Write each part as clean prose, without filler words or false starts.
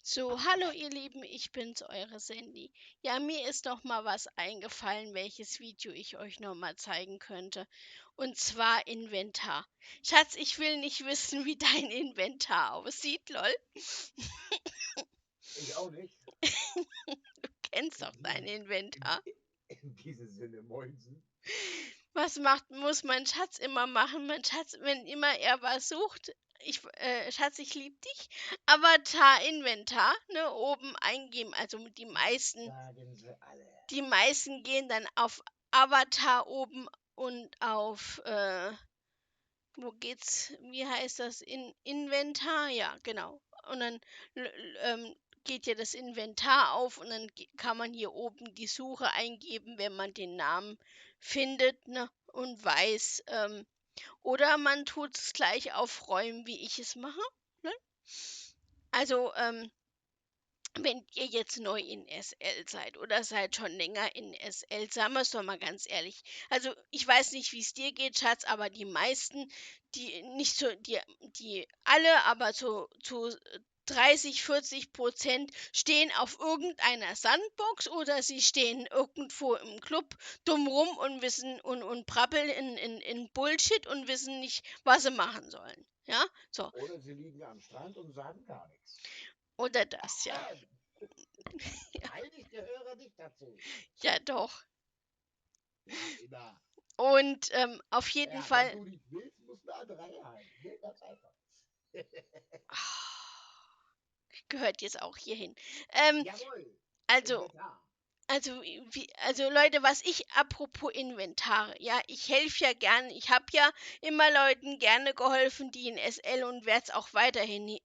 So, hallo ihr Lieben, ich bin's, eure Sandy. Ja, mir ist noch mal was eingefallen, welches Video ich euch noch mal zeigen könnte. Und zwar Inventar. Schatz, ich will nicht wissen, wie dein Inventar aussieht, lol. Ich auch nicht. Du kennst In doch dein diesem, in, Inventar. in diesem Sinne, Moinsen. Muss mein Schatz immer machen? Mein Schatz, wenn immer er was sucht, Schatz, ich lieb dich. Avatar Inventar, ne, oben eingeben. Also Das sagen sie alle. die meisten gehen dann auf Avatar oben und auf, wo geht's, wie heißt das, Inventar? Ja, genau. Und dann geht ja das Inventar auf und dann kann man hier oben die Suche eingeben, wenn man den Namen findet, ne, und weiß. Oder man tut es gleich aufräumen, wie ich es mache. Ne? Also, wenn ihr jetzt neu in SL seid oder seid schon länger in SL, sagen wir es doch mal ganz ehrlich. Also ich weiß nicht, wie es dir geht, Schatz, aber die meisten, die nicht so, die alle, aber zu 30-40% stehen auf irgendeiner Sandbox oder sie stehen irgendwo im Club dumm rum und wissen und brabbeln in Bullshit und wissen nicht, was sie machen sollen. Ja, so. Oder sie liegen am Strand und sagen gar nichts. Oder das, ja. Nein, ich gehöre nicht dazu. Ja, doch. Ja, immer. Und auf jeden Ja, wenn Fall, du nicht willst, musst du andere haben. Ne? Ganz einfach. gehört jetzt auch hierhin. Ähm, Jawohl, also, Inventar. also Leute, was ich, apropos Inventare, ja, ich helfe ja gerne, ich habe ja immer Leuten gerne geholfen, die in SL und werde es auch weiterhin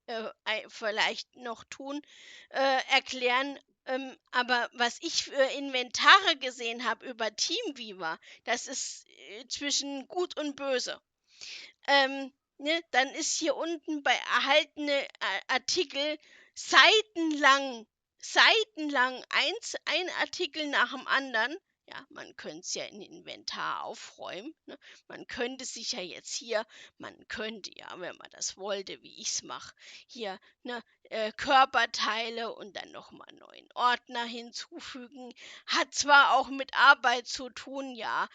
vielleicht noch tun, erklären. Aber was ich für Inventare gesehen habe über Teamweaver, das ist zwischen Gut und Böse. Ne, dann ist hier unten bei erhaltene Artikel seitenlang, seitenlang ein Artikel nach dem anderen. Ja, man könnte es ja in Inventar aufräumen. Ne? Man könnte sich ja jetzt hier, man könnte ja, wenn man das wollte, wie ich es mache, hier ne, Körperteile und dann nochmal einen neuen Ordner hinzufügen. Hat zwar auch mit Arbeit zu tun, ja,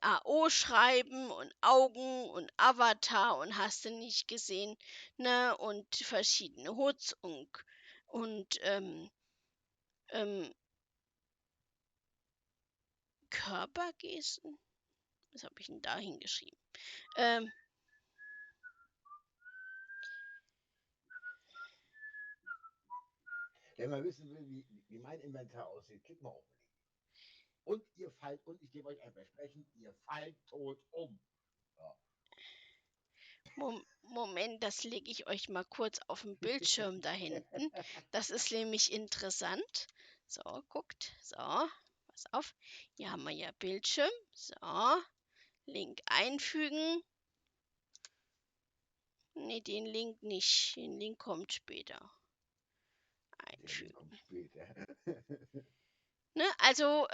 AO schreiben und Augen und Avatar und hast du nicht gesehen, ne? Und verschiedene Hoods und ähm, Körpergesten. Was habe ich denn da hingeschrieben? Ähm, Wenn man wissen will, wie mein Inventar aussieht, klickt mal auf den Link. Und ihr fallt, und ich gebe euch ein Versprechen, ihr fallt tot um. Ja. Moment, das lege ich euch mal kurz auf den Bildschirm da hinten. Das ist nämlich interessant. So, guckt. So, pass auf. Hier haben wir ja Bildschirm. So, Link einfügen. Ne, den Link nicht. Den Link kommt später. Der Link Einfügen. kommt später. Ne, also,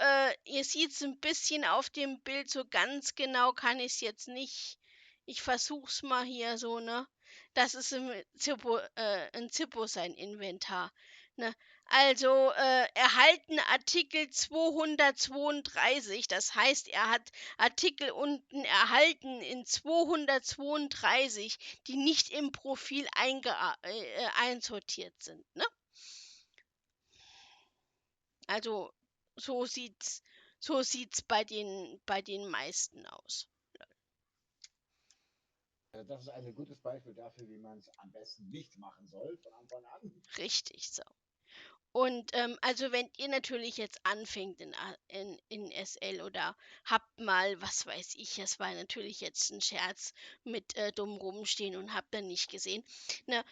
ihr seht es ein bisschen auf dem Bild, so ganz genau kann ich es jetzt nicht. Ich versuch's mal hier so, ne? Das ist ein Zippo sein Inventar. Ne? Also, erhalten Artikel 232, das heißt, er hat Artikel unten erhalten in 232, die nicht im Profil einsortiert sind, ne? Also so sieht's, so sieht's bei den meisten aus. Das ist ein gutes Beispiel dafür, wie man es am besten nicht machen soll von Anfang an. Richtig so. Und also wenn ihr natürlich jetzt anfängt in SL oder habt mal, was weiß ich, das war natürlich jetzt ein Scherz mit dumm rumstehen und habt dann nicht gesehen. Ne?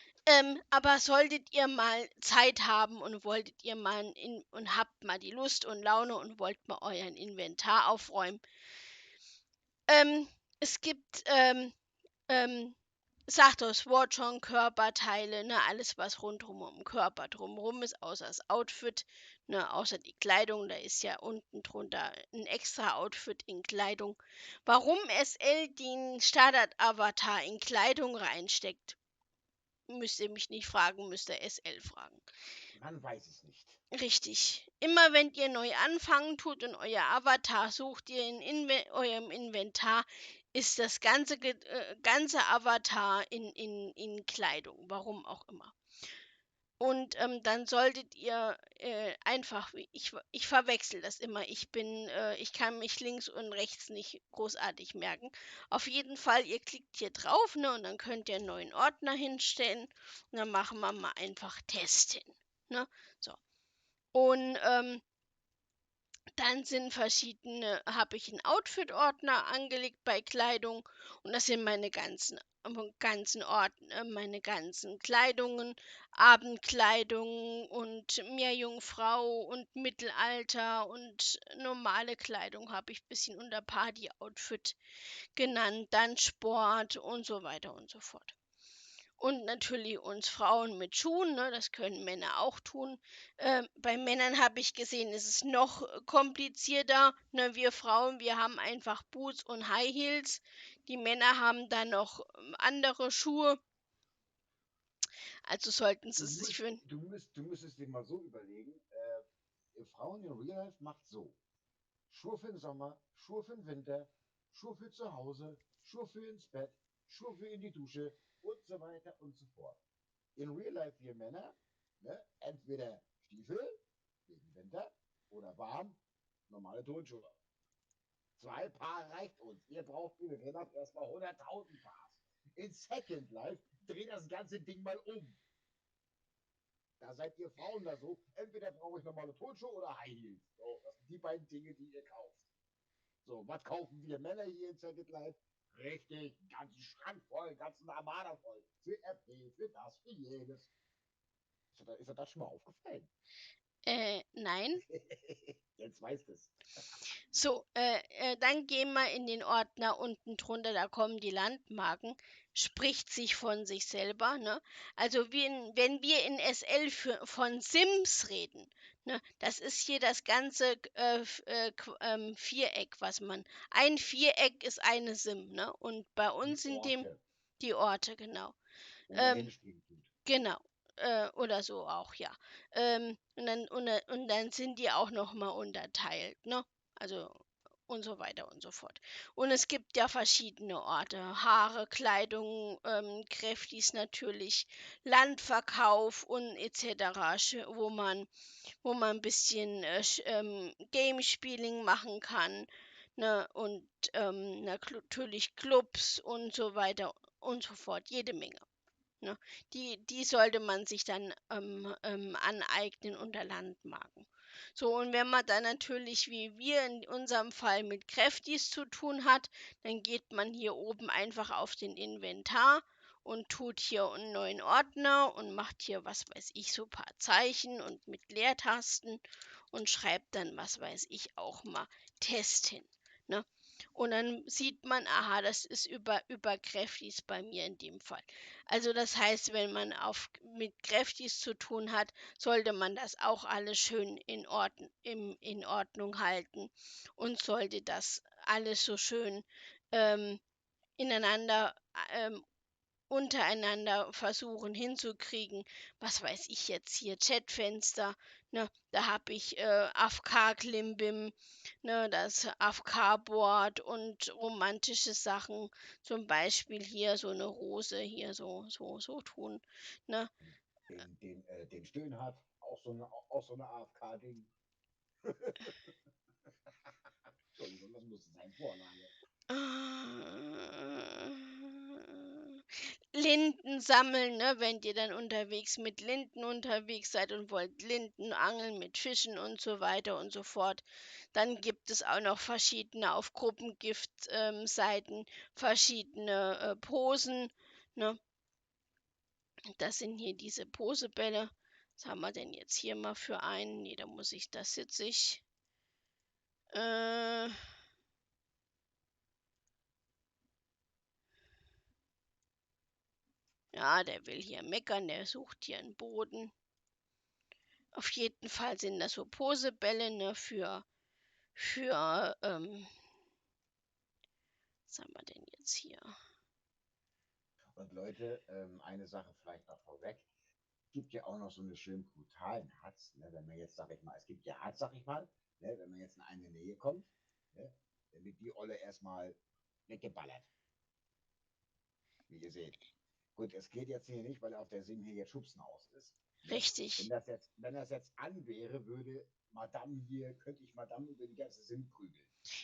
Aber solltet ihr mal Zeit haben und wolltet ihr mal und habt mal die Lust und Laune und wollt mal euren Inventar aufräumen, es gibt sagt das Wort schon, Körperteile, ne, alles was rundherum um den Körper drumherum ist, außer das Outfit, ne, außer die Kleidung, da ist ja unten drunter ein extra Outfit in Kleidung. Warum SL den Standard-Avatar in Kleidung reinsteckt, müsst ihr mich nicht fragen, müsst ihr SL fragen. Man weiß es nicht. Richtig. Immer wenn ihr neu anfangen tut und euer Avatar sucht ihr in eurem Inventar, ist das ganze Avatar in Kleidung, warum auch immer. Und dann solltet ihr einfach, ich verwechsel das immer, ich kann mich links und rechts nicht großartig merken. Auf jeden Fall, ihr klickt hier drauf, ne, und dann könnt ihr einen neuen Ordner hinstellen. Und dann machen wir mal einfach Testen. Ne? So. Und dann habe ich einen Outfit-Ordner angelegt bei Kleidung und das sind meine ganzen Kleidungen, Abendkleidung und Meerjungfrau und Mittelalter und normale Kleidung habe ich ein bisschen unter Party-Outfit genannt, dann Sport und so weiter und so fort. Und natürlich uns Frauen mit Schuhen, ne, das können Männer auch tun. Bei Männern habe ich gesehen, ist es noch komplizierter. Ne, wir Frauen, wir haben einfach Boots und High Heels. Die Männer haben dann noch andere Schuhe. Also sollten sie sich für. Du müsstest dir mal so überlegen, Frauen in Real Life macht so. Schuhe für den Sommer, Schuhe für den Winter, Schuhe für zu Hause, Schuhe für ins Bett, Schuhe für in die Dusche und so weiter und so fort. In Real Life wir Männer, ne, entweder Stiefel wegen Winter oder warm, normale Turnschuhe. 2 Paar reicht uns. Ihr braucht, liebe Kinder, erstmal 100.000 Paar. In Second Life dreht das ganze Ding mal um. Da seid ihr Frauen da so. Entweder brauche ich normale Turnschuhe oder High Heels. So, das sind die beiden Dinge, die ihr kauft. So, was kaufen wir Männer hier in Second Life? Richtig, einen ganzen Schrank voll, einen ganzen Armada voll. Für RP, für das, für jenes. Ist dir das schon mal aufgefallen? Nein. Jetzt weißt es. So, dann gehen wir in den Ordner unten drunter, da kommen die Landmarken. Spricht sich von sich selber, ne? Also wenn wir in SL von Sims reden, ne, das ist hier das ganze Viereck, ein Viereck ist eine Sim, ne? Und bei Die uns sind Orte, die Orte, genau. wo man Ähm, hinspringen tut. Genau, oder so auch, ja. Und dann sind die auch noch mal unterteilt, ne? Also und so weiter und so fort. Und es gibt ja verschiedene Orte, Haare, Kleidung, Kräftis natürlich, Landverkauf und etc., wo man ein bisschen Game-Spieling machen kann, ne? Und natürlich Clubs und so weiter und so fort, jede Menge. Ne? Die sollte man sich dann aneignen unter Landmarken. So, und wenn man dann natürlich, wie wir in unserem Fall, mit Kräftis zu tun hat, dann geht man hier oben einfach auf den Inventar und tut hier einen neuen Ordner und macht hier, was weiß ich, so ein paar Zeichen und mit Leertasten und schreibt dann, was weiß ich, auch mal Test hin. Ne? Und dann sieht man, aha, das ist über Kräftis bei mir in dem Fall. Also das heißt, wenn man mit Kräftis zu tun hat, sollte man das auch alles schön in Ordnung halten und sollte das alles so schön ähm, ineinander, ähm, untereinander versuchen hinzukriegen. Was weiß ich jetzt hier, Chatfenster, ne, da habe ich AFK-Klimbim, ne, das AFK-Board und romantische Sachen, zum Beispiel hier so eine Rose hier so tun, ne. Den Stöhn hat, auch so eine AFK-Ding. Entschuldigung, das musste sein, Vorlage. Linden sammeln, ne, wenn ihr dann unterwegs mit Linden unterwegs seid und wollt Linden angeln mit Fischen und so weiter und so fort. Dann gibt es auch noch verschiedene auf Gruppengift-Seiten, verschiedene Posen. Ne? Das sind hier diese Posebälle. Was haben wir denn jetzt hier mal für einen? Nee, da sitze ich. Äh, ja, der will hier meckern, der sucht hier einen Boden. Auf jeden Fall sind das so Posebälle, ne, was haben wir denn jetzt hier? Und Leute, eine Sache vielleicht noch vorweg. Es gibt ja auch noch so eine schön brutalen Hatz, ne? Wenn man jetzt, sag ich mal, es gibt ja Hatz, sag ich mal, ne? Wenn man jetzt in eine Nähe kommt, ne? Dann wird die Olle erstmal weggeballert, wie ihr seht. Gut, es geht jetzt hier nicht, weil auf der Sim hier jetzt Schubsen aus ist. Ne? Richtig. Wenn das jetzt an wäre, könnte ich Madame über die ganze Sim prügeln.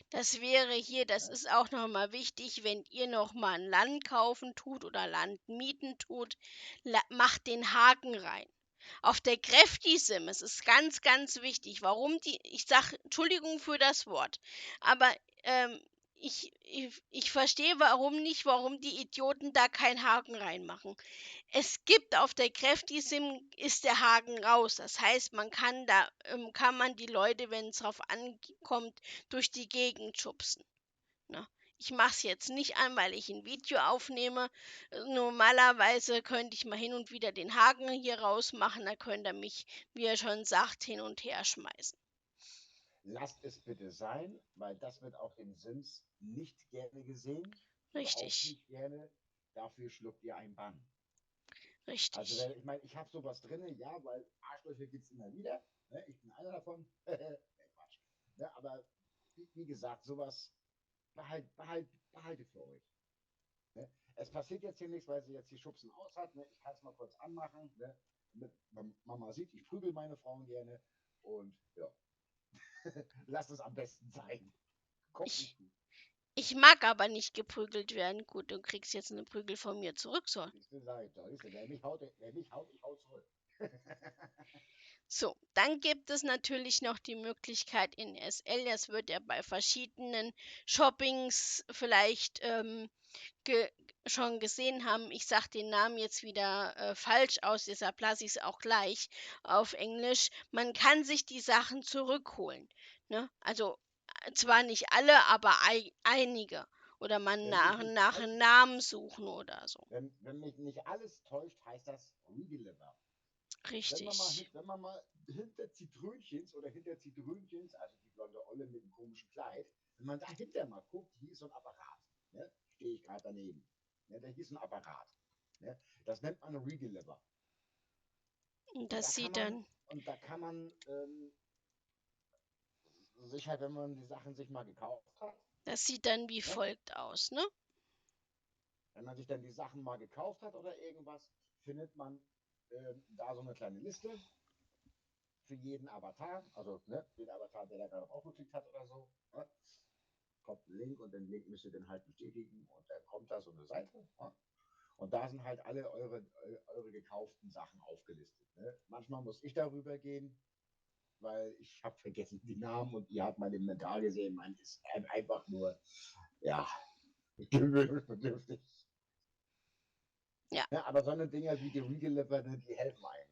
Das wäre hier, das Ne? ist auch noch mal wichtig, wenn ihr noch mal ein Land kaufen tut oder Land mieten tut, macht den Haken rein. Auf der Kräfti-SIM, es ist ganz, ganz wichtig, warum die, ich sage, Entschuldigung für das Wort, aber ich verstehe warum die Idioten da keinen Haken reinmachen. Es gibt auf der Kräfti-SIM ist der Haken raus. Das heißt, kann man die Leute, wenn es drauf ankommt, durch die Gegend schubsen. Ne? Ich mache es jetzt nicht an, weil ich ein Video aufnehme. Normalerweise könnte ich mal hin und wieder den Haken hier rausmachen, da könnt ihr mich, wie er schon sagt, hin und her schmeißen. Lasst es bitte sein, weil das wird auf den Sims nicht gerne gesehen. Überhaupt Richtig, nicht gerne. Dafür schluckt ihr ein Bann. Also, richtig. ich meine, ich habe sowas drin, ja, weil Arschlöcher gibt es immer wieder. Ne? Ich bin einer davon. Quatsch. Ne? Aber wie gesagt, sowas behaltet für euch. Ne? Es passiert jetzt hier nichts, weil sie jetzt die Schubsen aus hat. Ne? Ich kann es mal kurz anmachen. Ne? Damit Mama sieht, ich prügel meine Frauen gerne. Und ja, lasst es am besten sein. Kommt Ich, nicht gut. ich mag aber nicht geprügelt werden. Gut, du kriegst jetzt eine Prügel von mir zurück, so. Siehst du, sag ich doch. Siehst du, wer mich haut, ich hau zurück. So, dann gibt es natürlich noch die Möglichkeit in SL, das wird ja bei verschiedenen Shoppings vielleicht ge schon gesehen haben. Ich sage den Namen jetzt wieder falsch aus, deshalb lasse ich es auch gleich auf Englisch. Man kann sich die Sachen zurückholen. Ne? Also zwar nicht alle, aber einige. Oder man wenn, mich nach, nicht nach alles, einem Namen suchen oder so. wenn mich nicht alles täuscht, heißt das Redeliver. Richtig. Wenn man mal hinter Zitrönchens oder hinter Zitrönchens, also die blonde Olle mit dem komischen Kleid, wenn man dahinter mal guckt, hier ist so ein Apparat. Ne? Stehe ich gerade daneben. Ne? Da ist ein Apparat. Ne? Das nennt man Redeliver. Und Und da das kann sieht man, dann, und da kann man sich halt, wenn man die Sachen sich mal gekauft hat, das sieht dann wie ne? folgt aus, ne? Wenn man sich dann die Sachen mal gekauft hat oder irgendwas, findet man da so eine kleine Liste für jeden Avatar, also ne, den Avatar, der da gerade aufgeklickt hat oder so. Ne? Kommt ein Link und den Link müsst ihr dann halt bestätigen und dann kommt da so eine Seite. Ne? Und da sind halt alle eure gekauften Sachen aufgelistet. Ne? Manchmal muss ich darüber gehen, weil ich habe vergessen die Namen und ihr habt mein Inventar gesehen. Man ist einfach nur, ja, gewöhnungsbedürftig. Ja, Ja, aber so eine Dinger wie die Redeliver, ne, die helfen einem.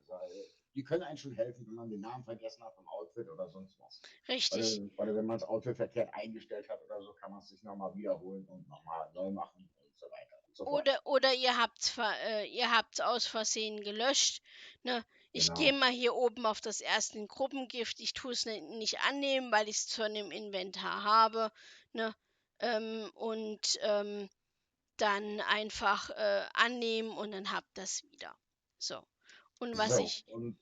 Die können einem schon helfen, wenn man den Namen vergessen hat vom Outfit oder sonst was. richtig. Oder wenn man das Outfit verkehrt eingestellt hat oder so, kann man es sich nochmal wiederholen und nochmal neu machen und so weiter und so fort. Oder ihr habt's aus Versehen gelöscht. Ne? Ich gehe Genau. mal hier oben auf das erste Gruppengift. Ich tue es nicht annehmen, weil ich es schon im Inventar habe. Ne? Und dann einfach annehmen und dann habt das wieder. So. Und was So, ich und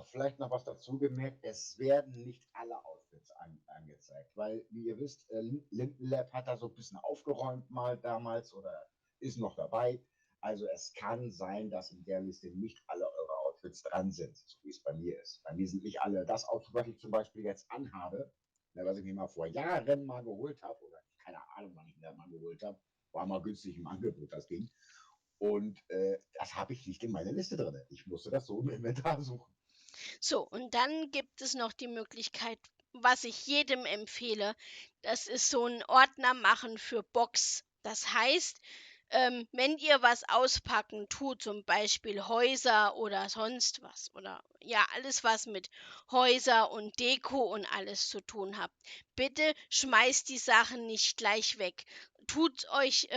vielleicht noch was dazu gemerkt, es werden nicht alle Outfits angezeigt, weil, wie ihr wisst, Linden Lab hat da so ein bisschen aufgeräumt mal damals oder ist noch dabei. Also es kann sein, dass in der Liste nicht alle eure Outfits dran sind, so wie es bei mir ist. Bei mir sind nicht alle das Outfit, was ich zum Beispiel jetzt anhabe, was ich mir mal vor Jahren mal geholt habe, oder keine Ahnung, wann ich mir das mal geholt habe, war mal günstig im Angebot das Ding. Und das habe ich nicht in meiner Liste drin. Ich musste das so im Inventar suchen. so, und dann gibt es noch die Möglichkeit, was ich jedem empfehle, das ist so ein Ordner machen für Box. Das heißt, wenn ihr was auspacken tut, zum Beispiel Häuser oder sonst was, oder ja, alles, was mit Häuser und Deko und alles zu tun habt, bitte schmeißt die Sachen nicht gleich weg. Tut euch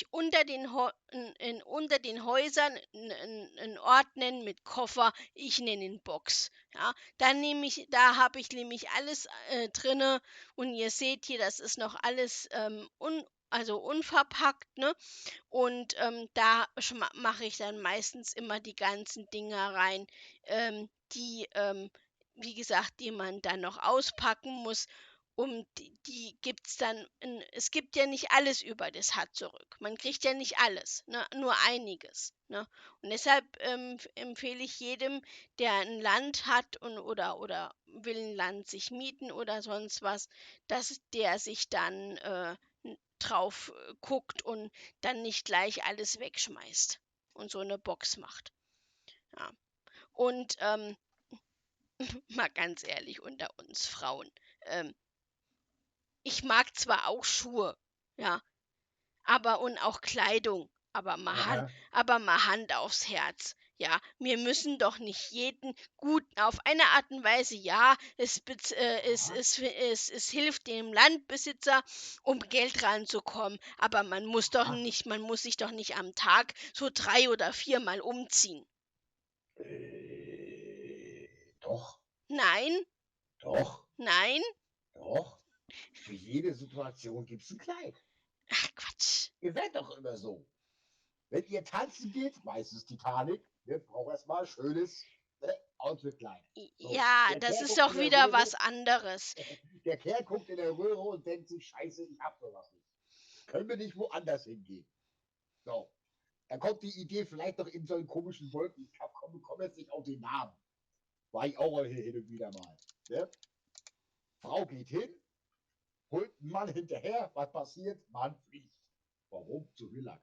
unter den Häusern einen Ordner mit Koffer, ich nenne ihn Box. Ja, da habe ich nämlich alles drinne und ihr seht hier, das ist noch alles also unverpackt, ne? Und da mache ich dann meistens immer die ganzen Dinger rein, die, wie gesagt, die man dann noch auspacken muss. Die gibt's dann es gibt ja nicht alles über das HUD zurück. Man kriegt ja nicht alles, ne, nur einiges, ne? Und deshalb, empfehle ich jedem, der ein Land hat und oder will ein Land sich mieten oder sonst was, dass der sich dann, drauf, guckt und dann nicht gleich alles wegschmeißt und so eine Box macht. Ja. Und, mal ganz ehrlich unter uns Frauen, ähm, ich mag zwar auch Schuhe, ja, und auch Kleidung, Aha, aber mal Hand aufs Herz. Ja, wir müssen doch nicht jeden gut auf eine Art und Weise, ja, aha, es hilft dem Landbesitzer, um Geld ranzukommen, aber aha. man muss sich doch nicht am Tag so 3 oder viermal umziehen. Äh, doch, Nein, doch, nein, doch. Für jede Situation gibt's ein Kleid. ach Quatsch. Ihr seid doch immer so. Wenn ihr tanzen geht, meistens Titanic, ne, braucht erstmal schönes, ne, Outfit-Kleid. So, Ja, der das Kerl ist guckt in doch der wieder Röhre, was anderes. der Kerl guckt in der Röhre und denkt sich, scheiße, ich hab sowas nicht. Können wir nicht woanders hingehen? So, dann kommt die Idee vielleicht noch in so einen komischen Wolken. Ich komme jetzt nicht auf den Namen. War ich auch hin und wieder mal. Ne? Frau geht hin, holt einen Mann hinterher. Was passiert? Mann fliegt. Warum? Zu viel Lack.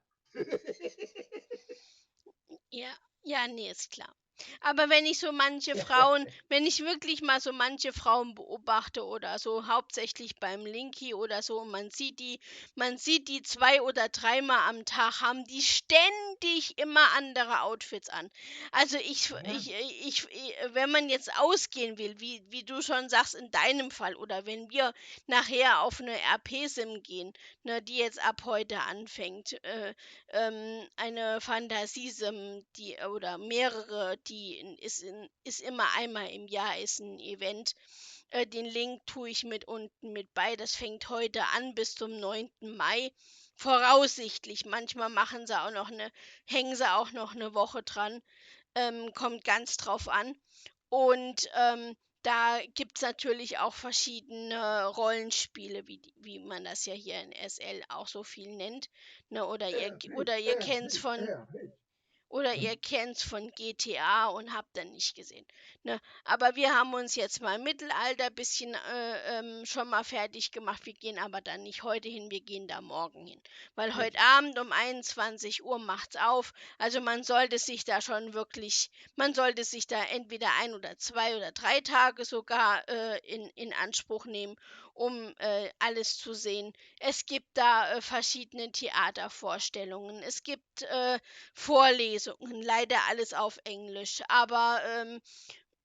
Ja, ja, ne, ist klar. Aber wenn ich wirklich mal so manche Frauen beobachte oder so, hauptsächlich beim Linky oder so, und man sieht die 2 oder dreimal am Tag, haben die ständig immer andere Outfits an. Also Ja, wenn man jetzt ausgehen will, wie du schon sagst in deinem Fall, oder wenn wir nachher auf eine RP-Sim gehen, ne, die jetzt ab heute anfängt, eine Fantasiesim, die oder mehrere, ist immer einmal im Jahr ist ein Event. Den Link tue ich mit unten mit bei. Das fängt heute an bis zum 9. Mai. Voraussichtlich. Manchmal hängen sie auch noch eine Woche dran. Kommt ganz drauf an. Und da gibt es natürlich auch verschiedene Rollenspiele, wie man das ja hier in SL auch so viel nennt. Ne? Oder ihr kennt's von GTA und habt dann nicht gesehen. Ne? Aber wir haben uns jetzt mal im Mittelalter bisschen schon mal fertig gemacht. Wir gehen aber dann nicht heute hin, wir gehen da morgen hin. Weil heute richtig. Abend um 21 Uhr macht's auf. Also man sollte sich da entweder 1 oder 2 oder 3 Tage sogar in Anspruch nehmen, um alles zu sehen. Es gibt da verschiedene Theatervorstellungen. Es gibt Vorlesungen, leider alles auf Englisch, aber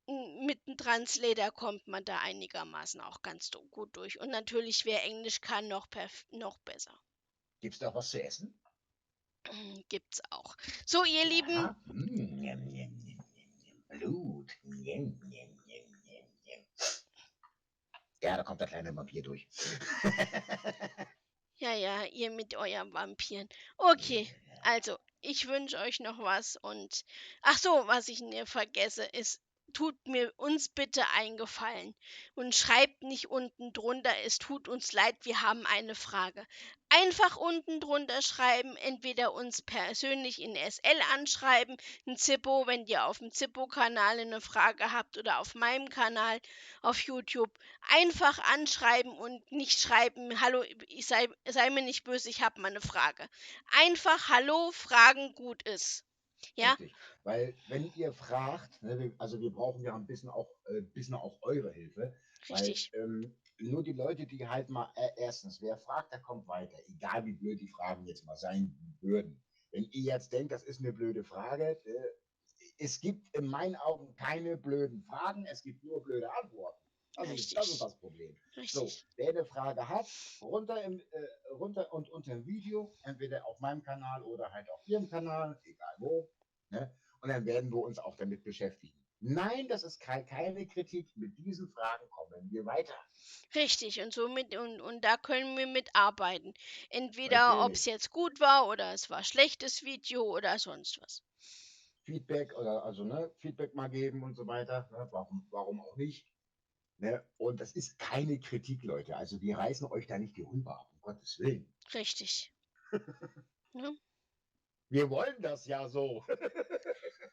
mit einem Translator kommt man da einigermaßen auch ganz gut durch. Und natürlich, wer Englisch kann, noch besser. Gibt's da was zu essen? Gibt's auch. So, ihr Lieben, Ja. Njam, njam, njam, njam. Blut. Njam, njam, njam, njam, njam. Ja, da kommt der kleine Vampir durch. ja, ja, ihr mit euren Vampiren. Okay, also, ich wünsche euch noch was und ach so, was ich vergesse, ist, tut mir uns bitte einen Gefallen und schreibt nicht unten drunter, es tut uns leid, wir haben eine Frage. Einfach unten drunter schreiben, entweder uns persönlich in SL anschreiben, ein Zippo, wenn ihr auf dem Zippo-Kanal eine Frage habt oder auf meinem Kanal auf YouTube. Einfach anschreiben und nicht schreiben: „Hallo, sei mir nicht böse, ich habe mal 'ne Frage.“ Einfach „Hallo“ fragen, gut ist. Ja, Richtig. Weil wenn ihr fragt, ne, also wir brauchen ja bisschen auch eure Hilfe, weil richtig, nur die Leute, die halt mal, erstens, wer fragt, der kommt weiter, egal wie blöd die Fragen jetzt mal sein würden. Wenn ihr jetzt denkt, das ist eine blöde Frage, es gibt in meinen Augen keine blöden Fragen, es gibt nur blöde Antworten. Das ist richtig, das Problem. So, richtig, wer eine Frage hat, runter und unter dem Video, entweder auf meinem Kanal oder halt auf Ihrem Kanal, egal wo, ne? Und dann werden wir uns auch damit beschäftigen. Nein, das ist keine Kritik. Mit diesen Fragen kommen wir weiter. Richtig, und somit und da können wir mitarbeiten. Entweder ob Richtig. es jetzt gut war oder es war schlechtes Video oder sonst was. Feedback oder also ne, Feedback mal geben und so weiter. Ne? Warum auch nicht? Ne? Und das ist keine Kritik, Leute. Also wir reißen euch da nicht die Rübe ab, um Gottes Willen. Richtig. Ne? Wir wollen das ja so.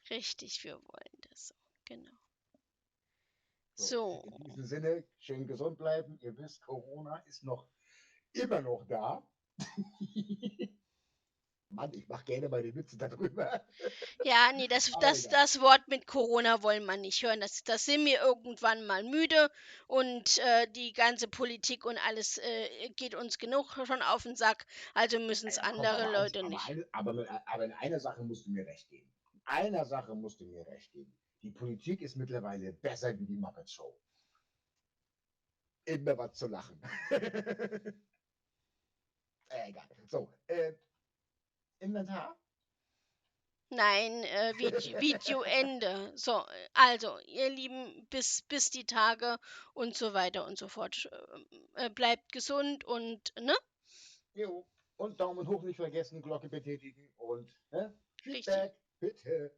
Richtig, wir wollen das so. Genau. So, So, in diesem Sinne, schön gesund bleiben. Ihr wisst, Corona ist noch immer noch da. Mann, ich mache gerne meine Witze darüber. ja, nee, Aber egal. das Wort mit Corona wollen wir nicht hören. Das sind wir irgendwann mal müde und die ganze Politik und alles geht uns genug schon auf den Sack. Also müssen es Ja, komm, andere Leute aber, nicht. aber in einer Sache musst du mir recht geben. In einer Sache musst du mir recht geben. Die Politik ist mittlerweile besser wie die Muppet Show. Immer was zu lachen. Egal. So, Inventar. Nein, Video Ende. So, also, ihr Lieben, bis die Tage und so weiter und so fort. Bleibt gesund und, ne? Jo. Und Daumen hoch nicht vergessen, Glocke betätigen und Richtig. Feedback, bitte.